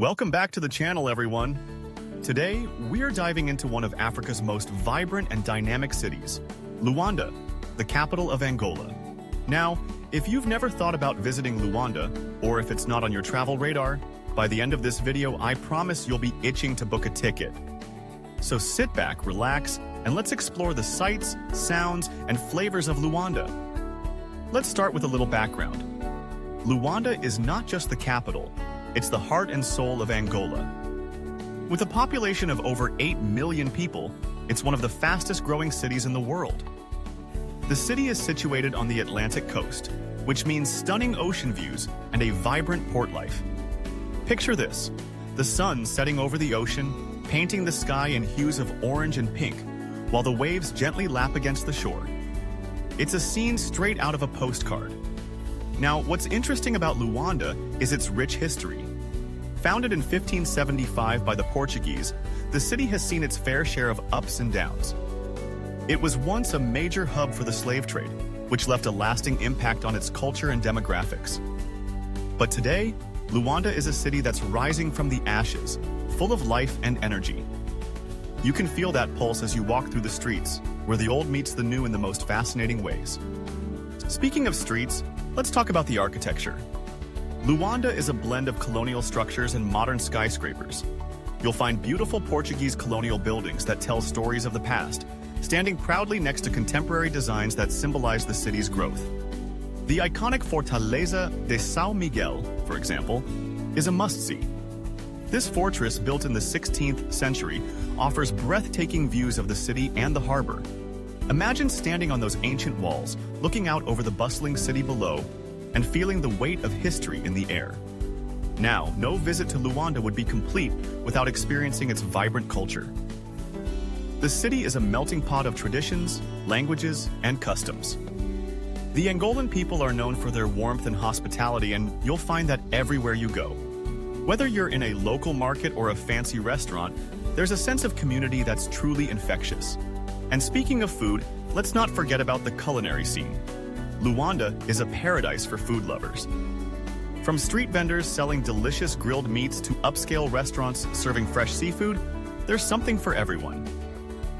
Welcome back to the channel, everyone. Today, we're diving into one of Africa's most vibrant and dynamic cities, Luanda, the capital of Angola. Now, if you've never thought about visiting Luanda, or if it's not on your travel radar, by the end of this video, I promise you'll be itching to book a ticket. So sit back, relax, and let's explore the sights, sounds, and flavors of Luanda. Let's start with a little background. Luanda is not just the capital, it's the heart and soul of Angola. With a population of over 8 million people, it's one of the fastest growing cities in the world. The city is situated on the Atlantic coast, which means stunning ocean views and a vibrant port life. Picture this, the sun setting over the ocean, painting the sky in hues of orange and pink, while the waves gently lap against the shore. It's a scene straight out of a postcard. Now, what's interesting about Luanda is its rich history. Founded in 1575 by the Portuguese, the city has seen its fair share of ups and downs. It was once a major hub for the slave trade, which left a lasting impact on its culture and demographics. But today, Luanda is a city that's rising from the ashes, full of life and energy. You can feel that pulse as you walk through the streets, where the old meets the new in the most fascinating ways. Speaking of streets, let's talk about the architecture. Luanda is a blend of colonial structures and modern skyscrapers. You'll find beautiful Portuguese colonial buildings that tell stories of the past, standing proudly next to contemporary designs that symbolize the city's growth. The iconic Fortaleza de São Miguel, for example, is a must-see. This fortress, built in the 16th century, offers breathtaking views of the city and the harbor. Imagine standing on those ancient walls, looking out over the bustling city below, and feeling the weight of history in the air. Now, no visit to Luanda would be complete without experiencing its vibrant culture. The city is a melting pot of traditions, languages, and customs. The Angolan people are known for their warmth and hospitality, and you'll find that everywhere you go. Whether you're in a local market or a fancy restaurant, there's a sense of community that's truly infectious. And speaking of food, let's not forget about the culinary scene. Luanda is a paradise for food lovers. From street vendors selling delicious grilled meats to upscale restaurants serving fresh seafood, there's something for everyone.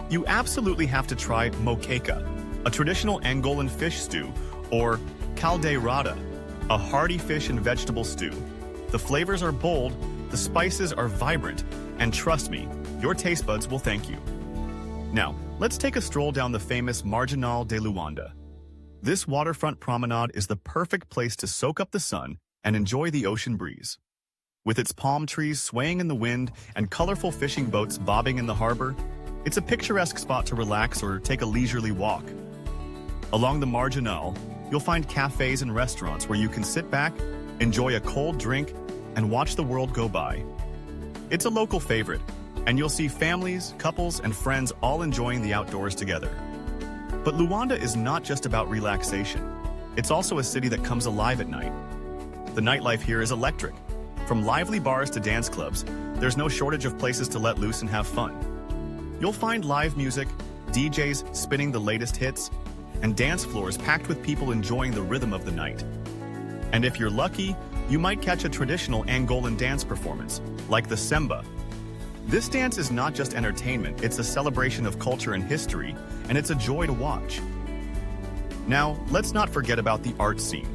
You absolutely have to try moqueca, a traditional Angolan fish stew, or caldeirada, a hearty fish and vegetable stew. The flavors are bold, the spices are vibrant, and trust me, your taste buds will thank you. Now, let's take a stroll down the famous Marginal de Luanda. This waterfront promenade is the perfect place to soak up the sun and enjoy the ocean breeze. With its palm trees swaying in the wind and colorful fishing boats bobbing in the harbor, it's a picturesque spot to relax or take a leisurely walk. Along the Marginal, you'll find cafes and restaurants where you can sit back, enjoy a cold drink, and watch the world go by. It's a local favorite, and you'll see families, couples, and friends all enjoying the outdoors together. But Luanda is not just about relaxation. It's also a city that comes alive at night. The nightlife here is electric. From lively bars to dance clubs, there's no shortage of places to let loose and have fun. You'll find live music, DJs spinning the latest hits, and dance floors packed with people enjoying the rhythm of the night. And if you're lucky, you might catch a traditional Angolan dance performance, like the semba. This dance is not just entertainment, it's a celebration of culture and history, and it's a joy to watch. Now, let's not forget about the art scene.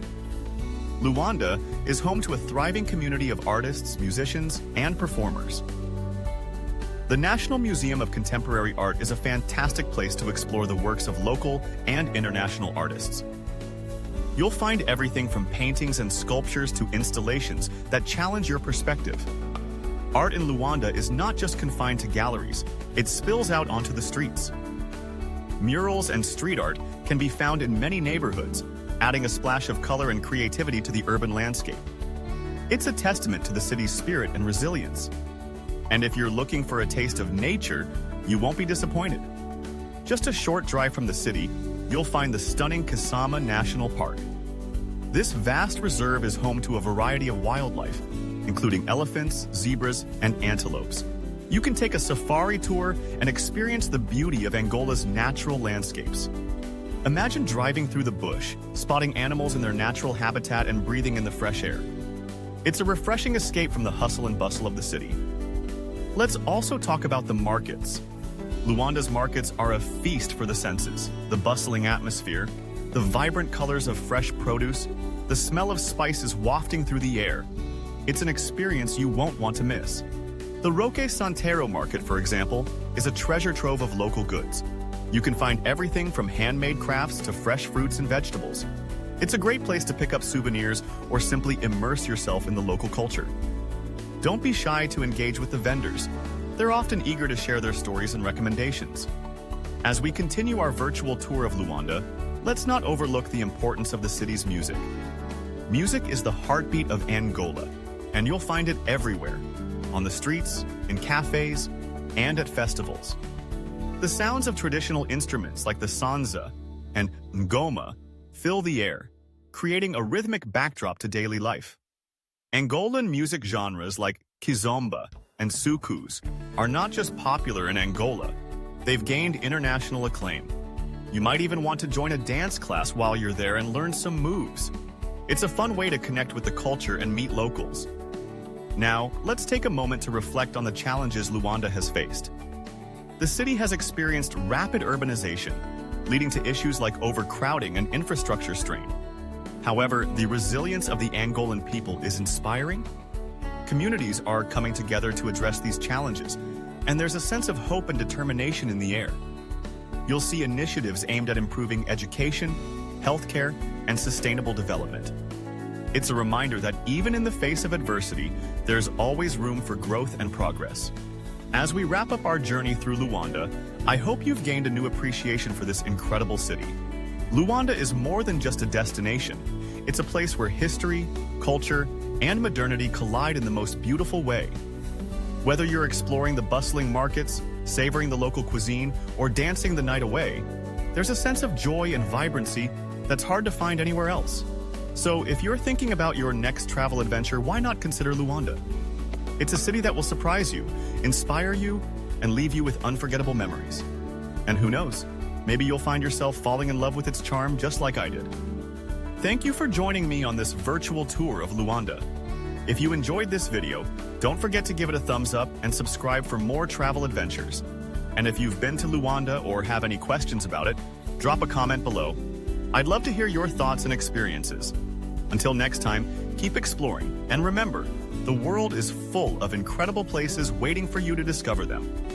Luanda is home to a thriving community of artists, musicians, and performers. The National Museum of Contemporary Art is a fantastic place to explore the works of local and international artists. You'll find everything from paintings and sculptures to installations that challenge your perspective. Art in Luanda is not just confined to galleries, it spills out onto the streets. Murals and street art can be found in many neighborhoods, adding a splash of color and creativity to the urban landscape. It's a testament to the city's spirit and resilience. And if you're looking for a taste of nature, you won't be disappointed. Just a short drive from the city, you'll find the stunning Kasama National Park. This vast reserve is home to a variety of wildlife, including elephants, zebras, and antelopes. You can take a safari tour and experience the beauty of Angola's natural landscapes. Imagine driving through the bush, spotting animals in their natural habitat and breathing in the fresh air. It's a refreshing escape from the hustle and bustle of the city. Let's also talk about the markets. Luanda's markets are a feast for the senses. The bustling atmosphere, the vibrant colors of fresh produce, the smell of spices wafting through the air. It's an experience you won't want to miss. The Roque Santero market, for example, is a treasure trove of local goods. You can find everything from handmade crafts to fresh fruits and vegetables. It's a great place to pick up souvenirs or simply immerse yourself in the local culture. Don't be shy to engage with the vendors. They're often eager to share their stories and recommendations. As we continue our virtual tour of Luanda, let's not overlook the importance of the city's music. Music is the heartbeat of Angola, and you'll find it everywhere, on the streets, in cafes, and at festivals. The sounds of traditional instruments like the sanza and ngoma fill the air, creating a rhythmic backdrop to daily life. Angolan music genres like kizomba and soukous are not just popular in Angola, they've gained international acclaim. You might even want to join a dance class while you're there and learn some moves. It's a fun way to connect with the culture and meet locals. Now, let's take a moment to reflect on the challenges Luanda has faced. The city has experienced rapid urbanization, leading to issues like overcrowding and infrastructure strain. However, the resilience of the Angolan people is inspiring. Communities are coming together to address these challenges, and there's a sense of hope and determination in the air. You'll see initiatives aimed at improving education, healthcare, and sustainable development. It's a reminder that even in the face of adversity, there's always room for growth and progress. As we wrap up our journey through Luanda, I hope you've gained a new appreciation for this incredible city. Luanda is more than just a destination. It's a place where history, culture, and modernity collide in the most beautiful way. Whether you're exploring the bustling markets, savoring the local cuisine, or dancing the night away, there's a sense of joy and vibrancy that's hard to find anywhere else. So if you're thinking about your next travel adventure, why not consider Luanda? It's a city that will surprise you, inspire you, and leave you with unforgettable memories. And who knows, maybe you'll find yourself falling in love with its charm just like I did. Thank you for joining me on this virtual tour of Luanda. If you enjoyed this video, don't forget to give it a thumbs up and subscribe for more travel adventures. And if you've been to Luanda or have any questions about it, drop a comment below. I'd love to hear your thoughts and experiences. Until next time, keep exploring, and remember, the world is full of incredible places waiting for you to discover them.